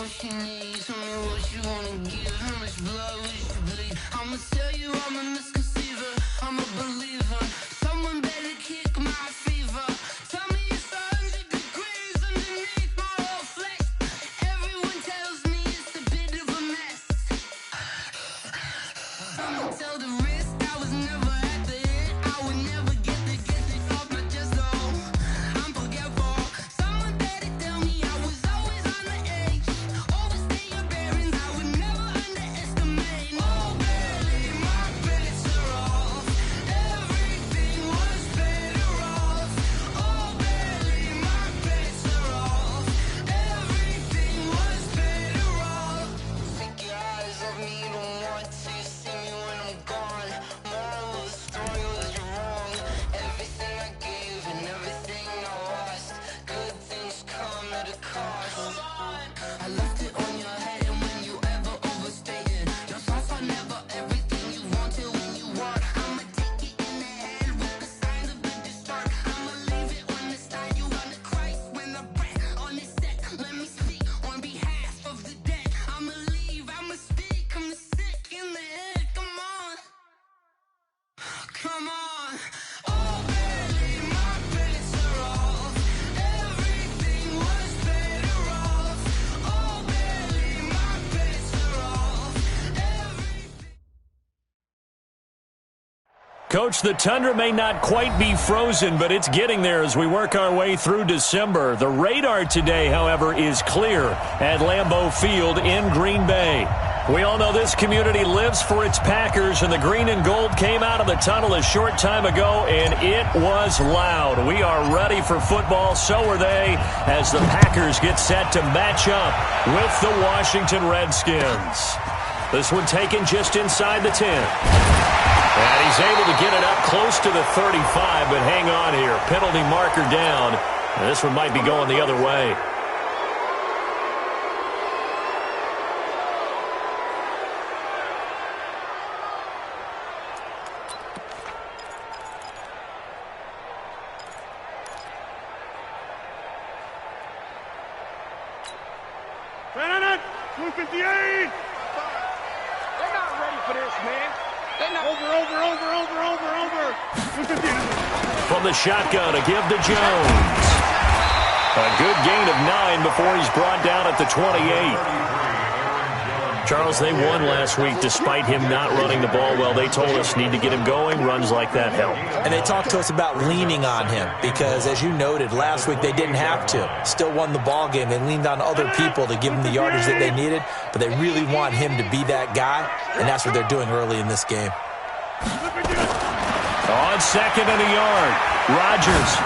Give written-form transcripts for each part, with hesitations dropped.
much you need, tell me what you wanna give, how much blood would you bleed? I'ma tell you I'm a misconceiver, I'm a believer. Someone better kick my fever. Tell me it's 100 degrees underneath my whole flesh. Everyone tells me it's a bit of a mess. I'ma tell the risk I was never at the end. I would never get it off my chest, though. I'm forgetful. Someone better tell me I was always on the edge. Overstay your bearings, I would never underestimate. Oh, barely, my bets are off. Everything was better off. Oh, barely, my bets are off. Everything was better off. Take your eyes off me, don't want to see me when I'm gone. Moral of the story was you're wrong. Everything I gave and everything I lost. Good things come at a cost. I left it on your head, and when you ever overstay it, your thoughts are never everything you wanted when you want. I'ma take it in the head with the signs of a distort. I'ma leave it on the side. You wanna Christ when the breath on this set. Let me speak on behalf of the dead. I'ma leave, I'ma speak. I'm the sick in the head. Come on, come on. Oh, barely, my bets are off. Everything was better off. Oh, barely, my bets are off. Coach, the tundra may not quite be frozen, but it's getting there as we work our way through December. The radar today, however, is clear at Lambeau Field in Green Bay. We all know this community lives for its Packers, and the green and gold came out of the tunnel a short time ago, and it was loud. We are ready for football, so are they, as the Packers get set to match up with the Washington Redskins. This one taken just inside the 10. And he's able to get it up close to the 35, but hang on here. Penalty marker down. And this one might be going the other way. Brandon, 258. They're not ready for this, man. They're not. Over. 258. From the shotgun, a give to Jones. A good gain of 9 before he's brought down at the 28. Charles, they won last week despite him not running the ball well. They told us need to get him going. Runs like that help. And they talked to us about leaning on him because, as you noted, last week they didn't have to. Still won the ball game. They leaned on other people to give them the yardage that they needed, but they really want him to be that guy, and that's what they're doing early in this game. On second and a yard, Rodgers.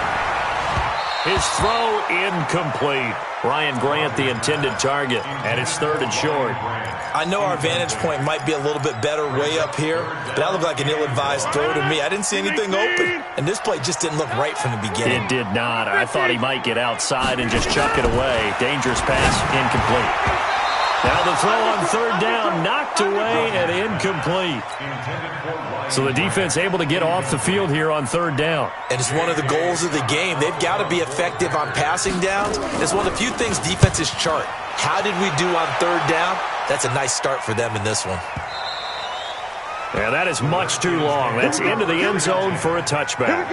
His throw incomplete. Ryan Grant, the intended target, and it's third and short. I know our vantage point might be a little bit better way up here, but that looked like an ill-advised throw to me. I didn't see anything open, and this play just didn't look right from the beginning. It did not. I thought he might get outside and just chuck it away. Dangerous pass, incomplete. Now the throw on third down, knocked away and incomplete. So the defense able to get off the field here on third down. And it's one of the goals of the game. They've got to be effective on passing downs. It's one of the few things defenses chart. How did we do on third down? That's a nice start for them in this one. Yeah, that is much too long. That's into the end zone for a touchback.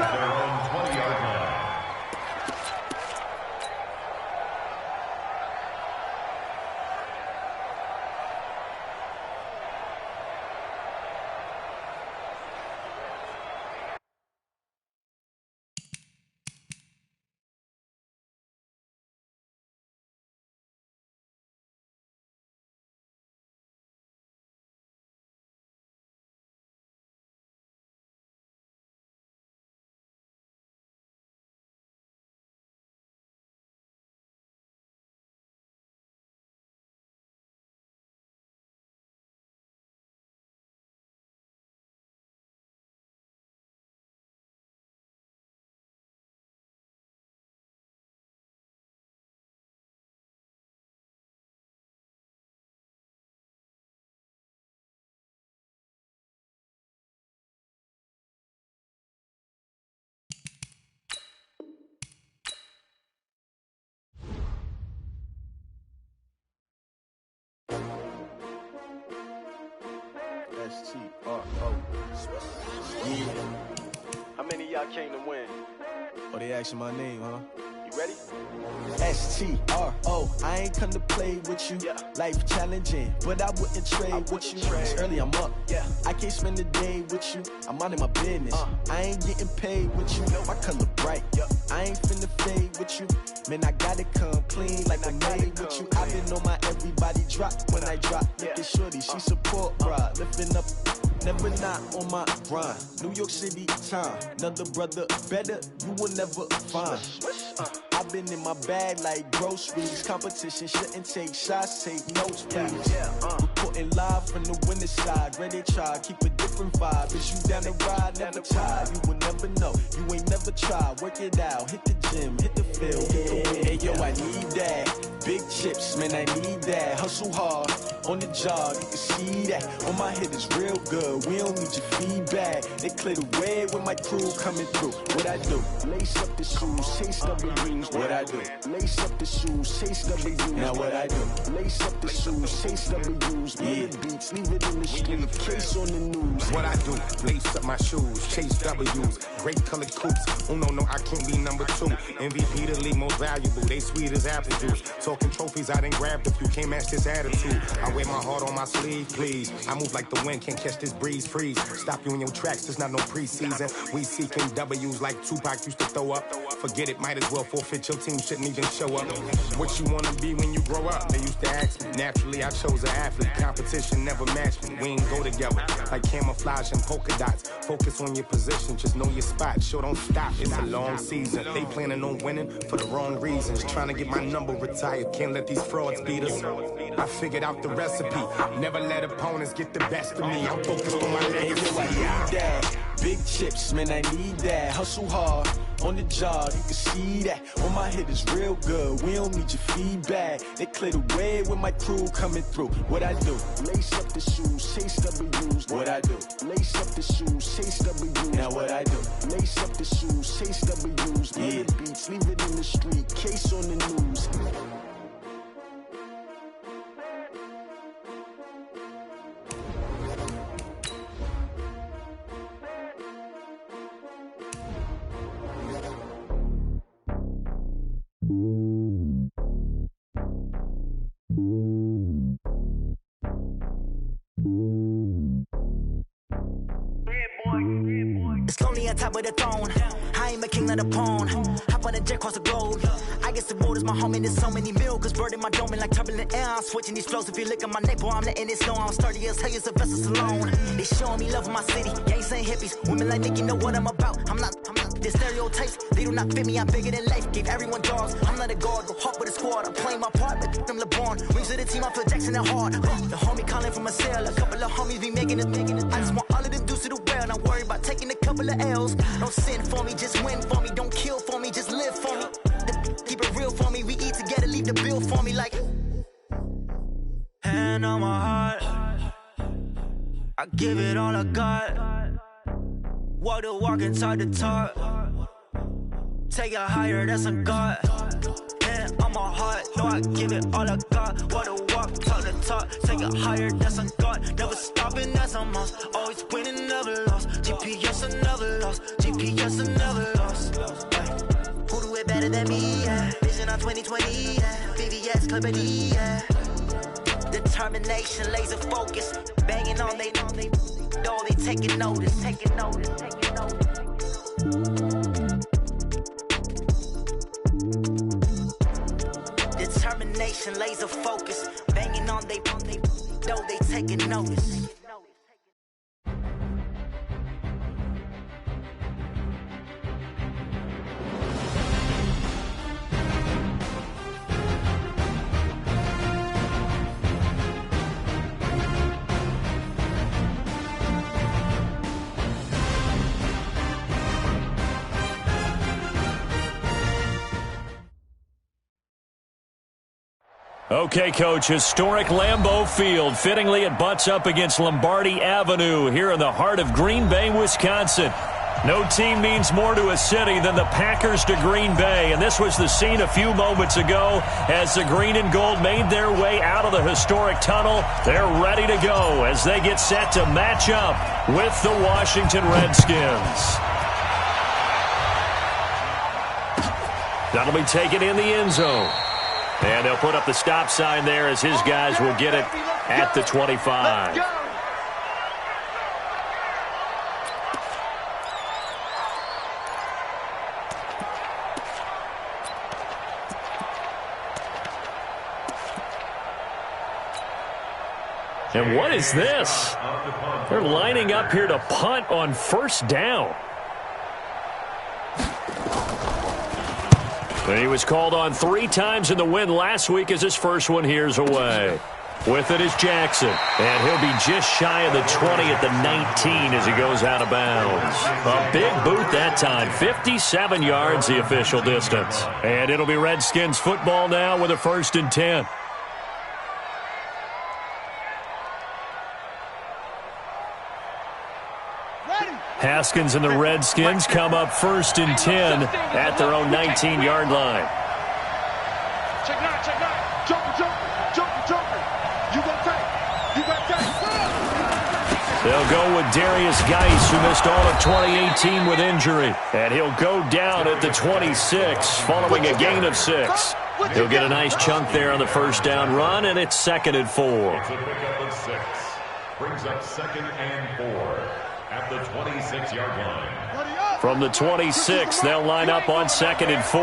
S-T-R-O. Yeah. How many of y'all came to win? Oh, they asking my name, huh? You ready? S-T-R-O. I ain't come to play with you. Yeah. Life challenging, but I wouldn't trade with you. It's early, I'm up. Yeah. I can't spend the day with you. I'm out of my business. I ain't getting paid with you. My color bright. I ain't finna fade with you. Man, I gotta come clean like I made with you. I've been on my everybody drop when I drop. Look at shorty, she support ride. Lifting up, never not on my grind. New York City time. Another brother better, you will never find. I've been in my bag like groceries. Competition shouldn't take shots, take notes, please. Reporting live from the winning side. Ready to try, keep a different vibe. Is you down the ride, never tired. You will never know, you ain't never tried. Work it out, hit the gym, hit the field, hit the win. Hey yo, I need that. Big chips, man, I need that. Hustle hard, on the job, you can see that. On my head is real good, we don't need your feedback. They clear the way with my crew coming through. What I do? Lace up the shoes, chase W's. What I do? Lace up the shoes, chase W's. Now what I do? Lace up the shoes, chase W's. Yeah. Beats, leave it in the street, case on the news. What I do? Lace up my shoes, chase W's. Great colored coops. Oh no, I can't be number 2. MVP the league most valuable. They sweet as apple juice. Talking trophies, I done grabbed a few. Can't match this attitude. I wear my heart on my sleeve, please. I move like the wind, can't catch this breeze, freeze. Stop you in your tracks, there's not no preseason. We seeking W's like Tupac used to throw up. Forget it, might as well forfeit, your team shouldn't even show up. What you wanna be when you grow up? They used to ask me. Naturally, I chose an athlete. Competition never matched me. We ain't go together like camouflage and polka dots. Focus on your position, just know your spot. Sure, don't stop, it's a long season. They planning on winning for the wrong reasons. Trying to get my number retired, can't let these frauds beat us. I figured out the recipe. Never let opponents get the best of me. I'm focused on my legacy. I need that. Big chips, man, I need that. Hustle hard, on the job, you can see that. On my head is real good, we don't need your feedback. They clear the way with my crew coming through. What I do? Lace up the shoes, chase W's. What I do? Lace up the shoes, chase W's. Now what I do? Lace up the shoes, chase W's. Yeah. Beats, leave it in the street, case on the news. It's lonely on top of the throne. I ain't a king of the pawn. Hop on a jet across the globe. I guess the road is my home and there's so many miracles burning my dome like turbulent air. I'm switching these flows. If you look at my neck, boy, I'm letting it snow. I'm sturdy as hell, it's a vessel alone. They showing me love in my city. Gang saying hippies. Women like Nicky know what I'm about. I'm not the stereotypes. They do not fit me. I'm bigger than life. Gave everyone dogs. I'm not a guard. Go hard with a squad. I'm playing my part, but them LeBron. Rings to the team. I feel Jackson and hard. The homie calling from a cell. A couple of homies be making it. I just want all of them dudes to the well. Not worry about taking a couple of L's. Don't sin for me, just win for me. Don't kill for me, just live for me. Keep it real for me. We eat together, leave the bill for me like. Hand on my heart, I give it all I got. Walk the walk inside the talk. Take it higher, that's a God. Hand on my heart, no, I give it all I got. Walk the walk, talk the talk. Take it higher, that's a God. Never stopping, that's a must. Always winning, never lost. GPS, I never lost. GPS, I never lost. Who do it better than me? Yeah. Vision on 2020. Yeah. VVS, Clippity. Yeah. Determination, laser focus. Banging on they door, they taking notice. Taking notice. Taking notice. Determination, laser focus. Banging on they door, they taking notice. Okay, Coach, historic Lambeau Field. Fittingly, it butts up against Lombardi Avenue here in the heart of Green Bay, Wisconsin. No team means more to a city than the Packers to Green Bay, and this was the scene a few moments ago as the green and gold made their way out of the historic tunnel. They're ready to go as they get set to match up with the Washington Redskins. That'll be taken in the end zone. And they'll put up the stop sign there as his guys will get it at the 25. And what is this? They're lining up here to punt on first down. And he was called on 3 times in the win last week as his first one here's away. With it is Jackson. And he'll be just shy of the 20 at the 19 as he goes out of bounds. A big boot that time. 57 yards the official distance. And it'll be Redskins football now with a 1st and 10. Haskins and the Redskins come up 1st and 10 at their own 19-yard line. Check 9, check 9. Joker. You got time. They'll go with Darius Geis, who missed all of 2018 with injury. And he'll go down at the 26 following a gain of 6. He'll get a nice chunk there on the first down run, and it's 2nd and 4. It's a pickup of 6. Brings up 2nd and 4. At the 26-yard line. From the 26, they'll line up on 2nd and 4.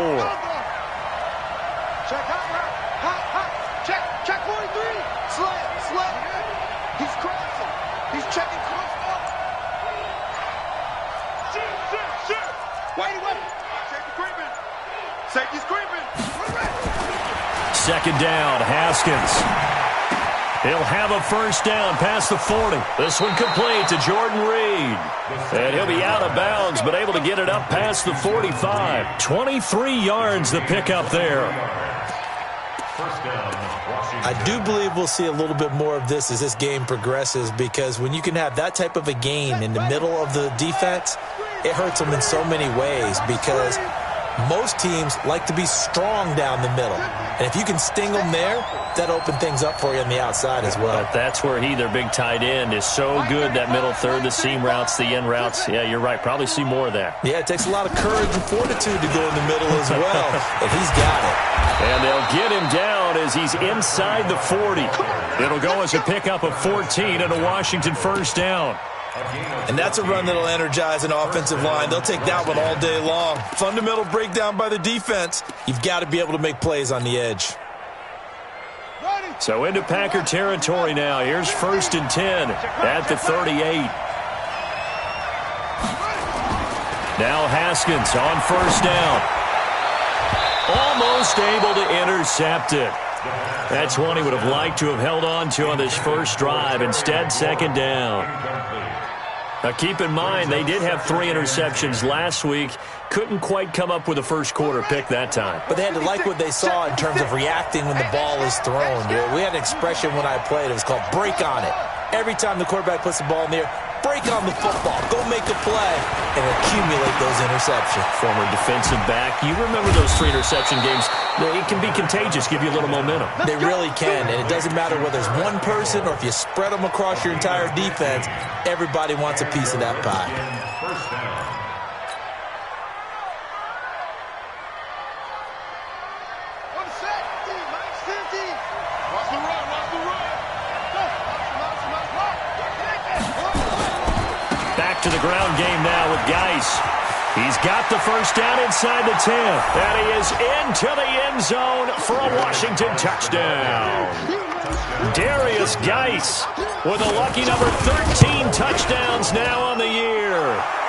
Check 43. Slap. He's crossing. He's checking cross. Shit. Wait. Safety's creeping. 2nd down, Haskins. He'll have a first down past the 40. This one complete to Jordan Reed. And he'll be out of bounds, but able to get it up past the 45. 23 yards the pickup there. I do believe we'll see a little bit more of this as this game progresses, because when you can have that type of a gain in the middle of the defense, it hurts them in so many ways, because most teams like to be strong down the middle. And if you can sting them there, that opens things up for you on the outside as well. But that's where their big tight end, is so good, that middle third, the seam routes, the end routes. Yeah, you're right. Probably see more of that. Yeah, it takes a lot of courage and fortitude to go in the middle as well. And he's got it. And they'll get him down as he's inside the 40. It'll go as a pickup of 14 and a Washington first down. And that's a run that'll energize an offensive line. They'll take that one all day long. Fundamental breakdown by the defense. You've got to be able to make plays on the edge. So into Packer territory now. Here's 1st and 10 at the 38. Now Haskins on first down. Almost able to intercept it. That's one he would have liked to have held on to on this first drive. Instead, 2nd down. Now, keep in mind, they did have 3 interceptions last week. Couldn't quite come up with a first-quarter pick that time. But they had to like what they saw in terms of reacting when the ball is thrown. We had an expression when I played. It was called break on it. Every time the quarterback puts the ball in the air, break on the football. Go make a play and accumulate those interceptions. Former defensive back. You remember those 3 interception games. It can be contagious, give you a little momentum. They really can, and it doesn't matter whether it's one person or if you spread them across your entire defense. Everybody wants a piece of that pie. First down. Back to the ground game now with Geis. He's got the first down inside the 10. And he is into the end zone for a Washington touchdown. Darius Geis with a lucky number 13 touchdowns now on the year,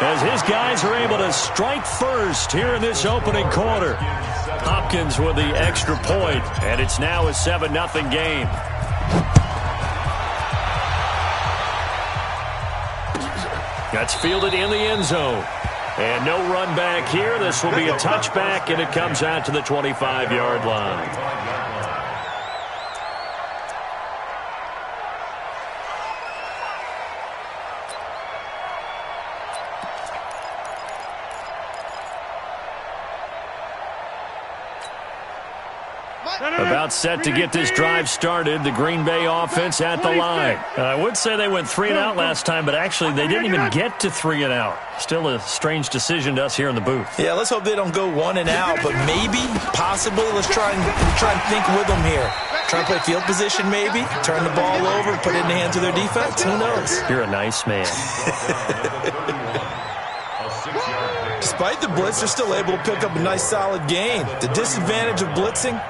as his guys are able to strike first here in this opening quarter. Hopkins with the extra point, and it's now a 7-0 game. That's fielded in the end zone. And no run back here. This will be a touchback, and it comes out to the 25-yard line. About set to get this drive started, the Green Bay offense at the line. I would say they went 3 and out last time, but actually they didn't even get to 3 and out. Still a strange decision to us here in the booth. Yeah, let's hope they don't go 1 and out, but maybe, possibly, let's try and think with them here. Try and play field position maybe, turn the ball over, put it in the hands of their defense. Who knows? You're a nice man. Despite the blitz, they're still able to pick up a nice solid gain. The disadvantage of blitzing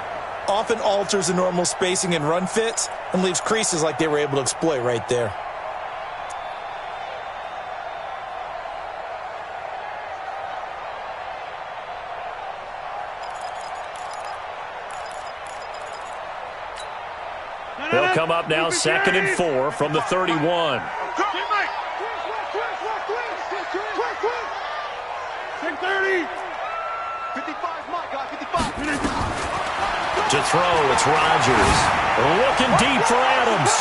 often alters the normal spacing and run fits and leaves creases like they were able to exploit right there. They'll come up now 2nd and 4 from the 31. To throw, it's Rodgers. Looking deep for Adams.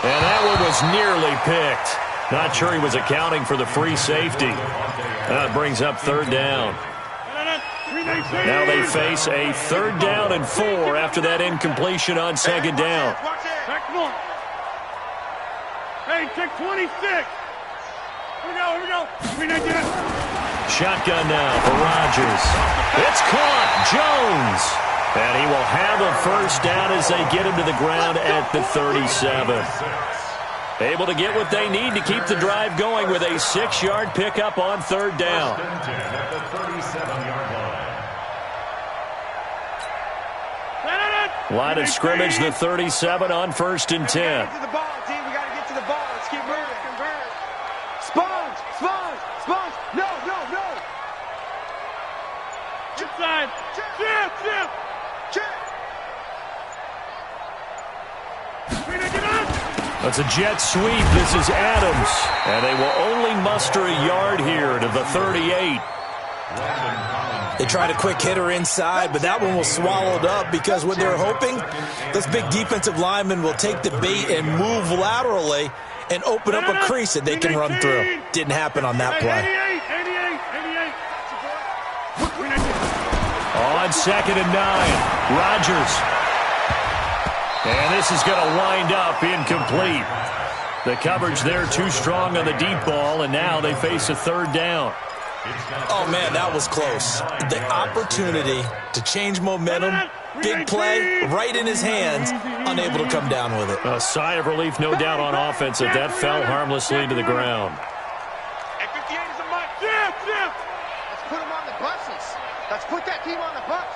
And that one was nearly picked. Not sure he was accounting for the free safety. That brings up 3rd down. Now they face a 3rd down and 4 after that incompletion on 2nd down. Hey, check 26. Here we go. Shotgun now for Rodgers. It's caught. Jones. And he will have a 1st down as they get him to the ground at the 37. Able to get what they need to keep the drive going with a 6-yard pickup on 3rd down. Line of scrimmage, the 37 on 1st and 10. We got to get to the ball. Let's keep moving. Sponge. No. Inside. Chip. That's a jet sweep. This is Adams. And they will only muster a yard here to the 38. They tried a quick hitter inside, but that one was swallowed up because what they're hoping, this big defensive lineman will take the bait and move laterally and open up a crease that they can run through. Didn't happen on that play. 88. On 2nd and 9, Rodgers. And this is going to wind up incomplete. The coverage there too strong on the deep ball, and now they face a 3rd down. Oh, man, that was close. The opportunity to change momentum, big play, right in his hands, unable to come down with it. A sigh of relief, no doubt, on offense that fell harmlessly to the ground. Hey, 58 is a mic. Chip. Let's put him on the buses. Let's put that team on the bus.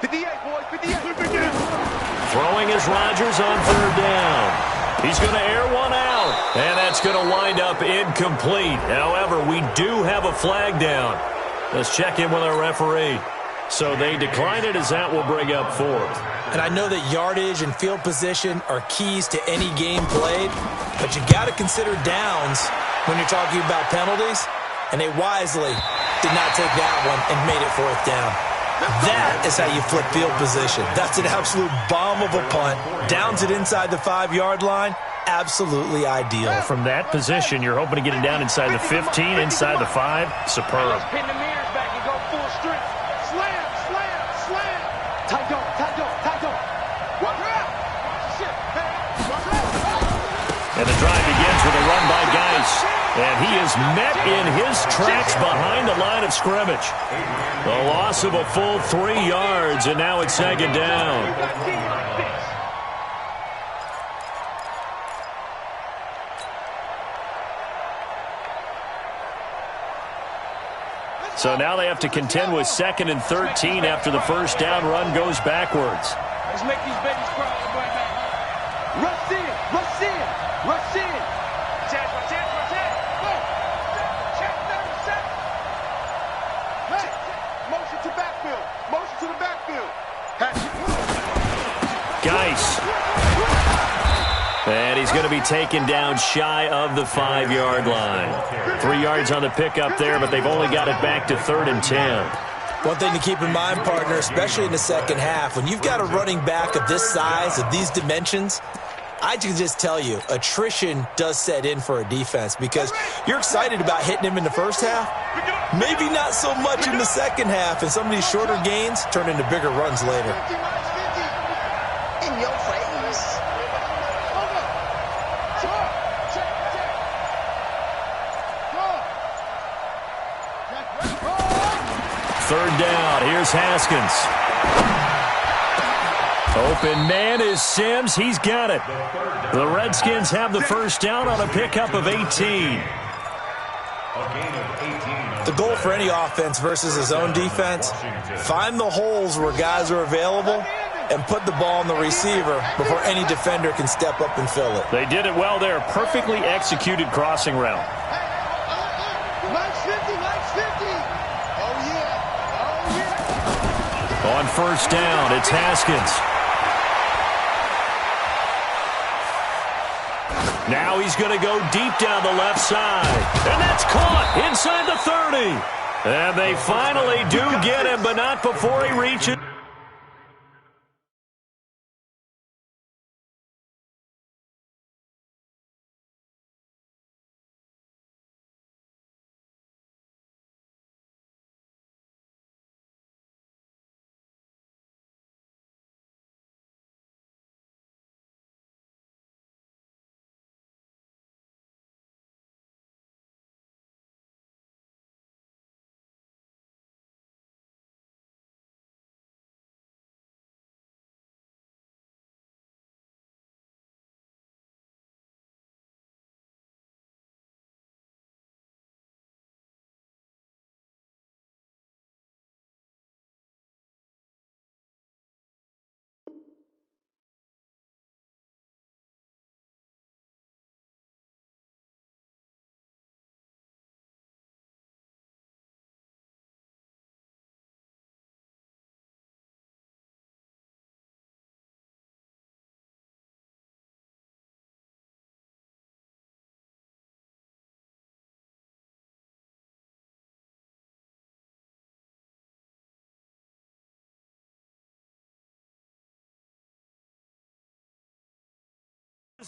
58, boys, 58. Throwing is Rodgers on 3rd down. He's going to air one out, and that's going to wind up incomplete. However, we do have a flag down. Let's check in with our referee. So they decline it as that will bring up 4th. And I know that yardage and field position are keys to any game played, but you got to consider downs when you're talking about penalties, and they wisely did not take that one and made it 4th down. That is how you flip field position. That's an absolute bomb of a punt. Downs it inside the 5-yard line. Absolutely ideal. From that position, you're hoping to get it down inside the 15, inside the 5. Superb. Pin the mirrors back and go full strength. Slam. Tight dog. Watch out. And the drive begins with a run by Geis. And he is met in his tracks behind the line of scrimmage. The loss of a full 3 yards, and now it's 2nd down. So now they have to contend with 2nd and 13 after the 1st down run goes backwards. Let's make these babies cry. Rush in. Motion to the backfield. Geis. And he's going to be taken down shy of the 5-yard line. 3 yards on the pickup there, but they've only got it back to 3rd and 10. One thing to keep in mind, partner, especially in the second half, when you've got a running back of this size, of these dimensions, I can just tell you, attrition does set in for a defense because you're excited about hitting him in the first half. Maybe not so much in the second half, and some of these shorter gains turn into bigger runs later. In your face. Third down. Here's Haskins. Open man is Sims. He's got it. The Redskins have the first down on a pickup of 18. The goal for any offense versus his own defense, find the holes where guys are available and put the ball on the receiver before any defender can step up and fill it. They did it well there. Perfectly executed crossing route. Mike's 50, Mike's 50. Oh, yeah. On first down, it's Haskins. Now he's going to go deep down the left side. And that's caught inside the 30. And they finally do get him, but not before he reaches.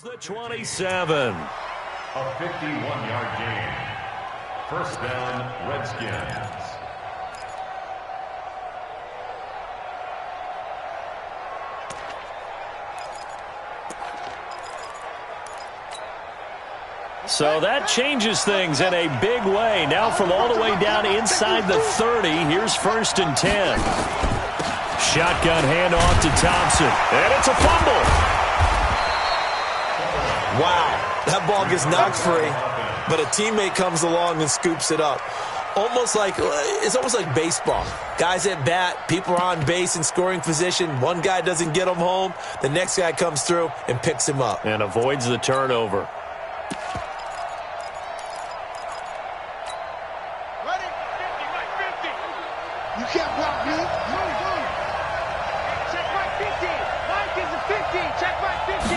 The 27. A 51-yard gain. First down, Redskins. So that changes things in a big way. Now from all the way down inside the 30, here's first and 10. Shotgun handoff to Thompson. And it's a fumble. Wow, that ball gets knocked free, but a teammate comes along and scoops it up. It's almost like baseball. Guys at bat, people are on base in scoring position. One guy doesn't get him home. The next guy comes through and picks him up. And avoids the turnover. Ready? 50, Mike 50. You can't block me. Check Mike 50. Mike is a 50. Check Mike 50.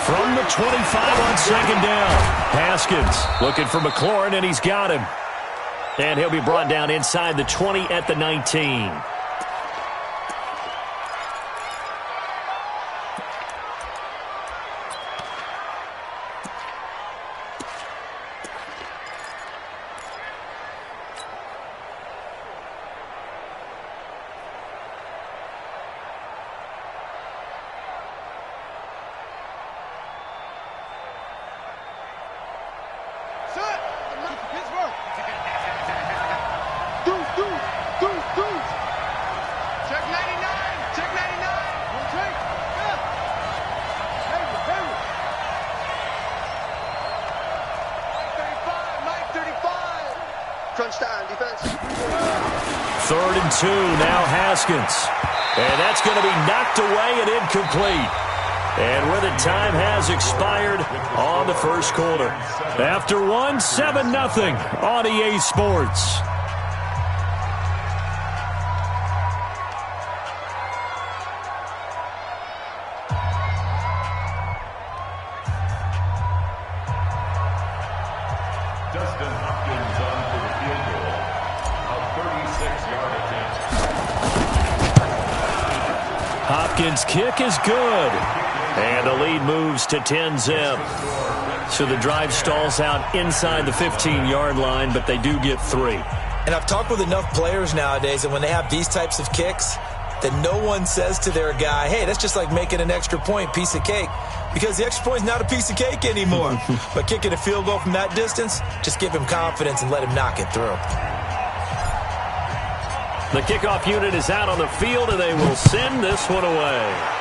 From the 25 on second down. Haskins looking for McLaurin, and he's got him. And he'll be brought down inside the 20 at the 19. Third and 2, now Haskins. And that's going to be knocked away and incomplete. And where the time has expired on the first quarter. After one, 7-0 on EA Sports. Hopkins' kick is good. And the lead moves to 10-zip. So the drive stalls out inside the 15-yard line, but they do get 3. And I've talked with enough players nowadays, and when they have these types of kicks, that no one says to their guy, hey, that's just like making an extra point, piece of cake. Because the extra point is not a piece of cake anymore. But kicking a field goal from that distance, just give him confidence and let him knock it through. The kickoff unit is out on the field, and they will send this one away.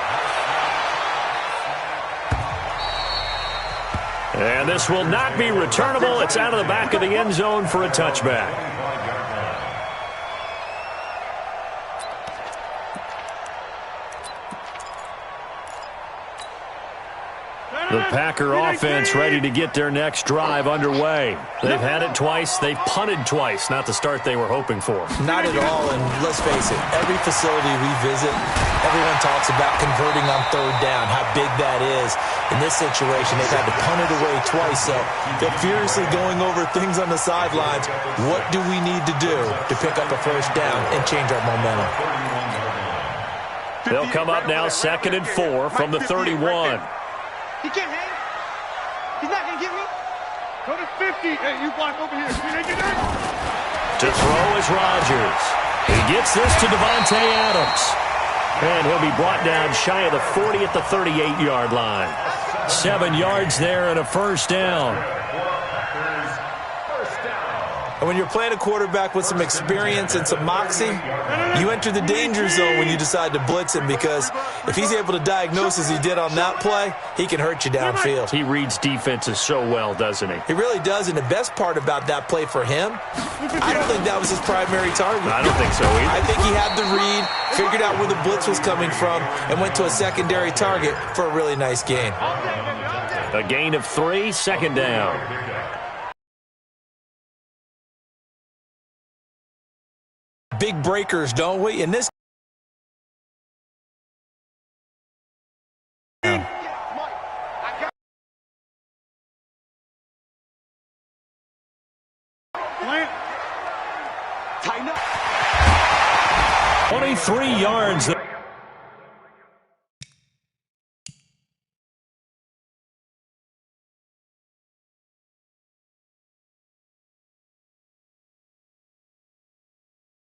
And this will not be returnable. It's out of the back of the end zone for a touchback. The Packer offense ready to get their next drive underway. They've had it twice. They've punted twice. Not the start they were hoping for. Not at all, and let's face it, every facility we visit, everyone talks about converting on third down, how big that is. In this situation, they've had to punt it away twice, so they're furiously going over things on the sidelines. What do we need to do to pick up a first down and change our momentum? They'll come up now 2nd and 4 from the 31. He can't hang. He's not going to give me. Go to 50. Hey, you block over here. To throw is Rodgers. He gets this to Devontae Adams. And he'll be brought down shy of the 40 at the 38-yard line. 7 yards there and a first down. And when you're playing a quarterback with some experience and some moxie, you enter the danger zone when you decide to blitz him, because if he's able to diagnose as he did on that play, he can hurt you downfield. He reads defenses so well, doesn't he? He really does, and the best part about that play for him, I don't think that was his primary target. I don't think so either. I think he had the read, figured out where the blitz was coming from, and went to a secondary target for a really nice gain. A gain of 3, 2nd down. Big breakers, don't we? In this Tighten up. 23 yards.